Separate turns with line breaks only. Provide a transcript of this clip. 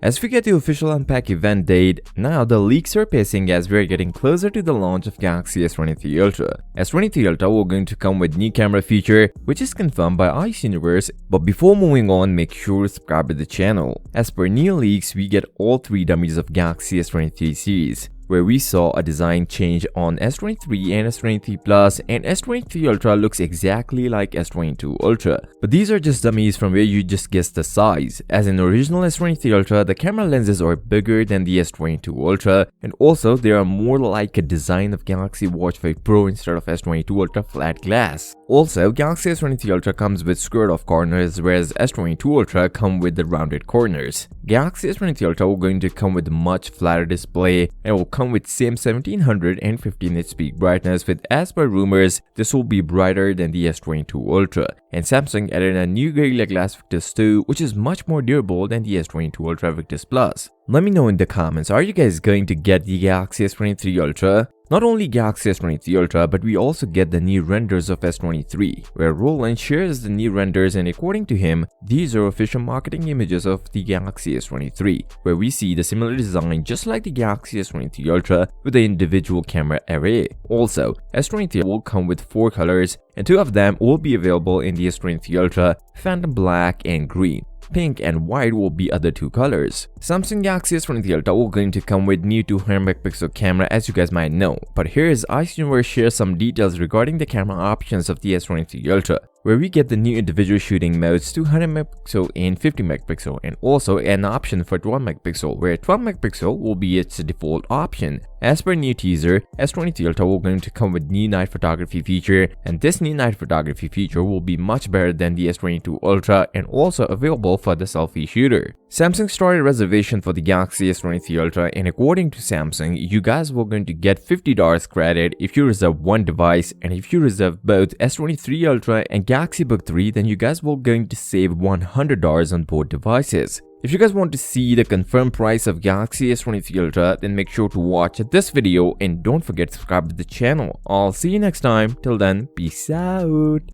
As we get the official unpack event date, now the leaks are pacing as we are getting closer to the launch of Galaxy S23 Ultra. S23 Ultra will going to come with new camera feature, which is confirmed by exynos, but before moving on, make sure to subscribe to the channel. As per new leaks, we get all 3 dummies of Galaxy S23 series, where we saw a design change on S23 and S23 Plus, and S23 Ultra looks exactly like S22 Ultra. But these are just dummies from where you just guess the size. As in original S23 Ultra, the camera lenses are bigger than the S22 Ultra, and also they are more like a design of Galaxy Watch 5 Pro instead of S22 Ultra flat glass. Also, Galaxy S23 Ultra comes with squared off corners, whereas S22 Ultra come with the rounded corners. Galaxy S23 Ultra will going to come with a much flatter display and will come with same 1700 and 15 nits peak brightness, with as per rumors this will be brighter than the S22 Ultra. And Samsung added a new Gorilla Glass Victus 2, which is much more durable than the S22 Ultra Victus Plus. Let me know in the comments, are you guys going to get the Galaxy S23 Ultra? Not only Galaxy S23 Ultra, but we also get the new renders of S23, where Roland shares the new renders, and according to him, these are official marketing images of the Galaxy S23, where we see the similar design just like the Galaxy S23 Ultra with the individual camera array. Also, S23 will come with 4 colors, and 2 of them will be available in the S23 Ultra, Phantom Black and Green. Pink and white will be other 2 colors. Samsung Galaxy S23 Ultra will going to come with new 200MP camera, as you guys might know, but here is exynos shares some details regarding the camera options of the S23 Ultra, where we get the new individual shooting modes 200MP and 50MP, and also an option for 12MP, where 12MP will be its default option. As per new teaser, S23 Ultra will going to come with new night photography feature, and this new night photography feature will be much better than the S22 Ultra and also available for the selfie shooter. Samsung started reservation for the Galaxy S23 Ultra, and according to Samsung, you guys were going to get $50 credit if you reserve one device, and if you reserve both S23 Ultra and Galaxy Book 3, then you guys will going to save $100 on both devices. If you guys want to see the confirmed price of Galaxy S23 Ultra, then make sure to watch this video and don't forget to subscribe to the channel. I'll see you next time. Till then, peace out.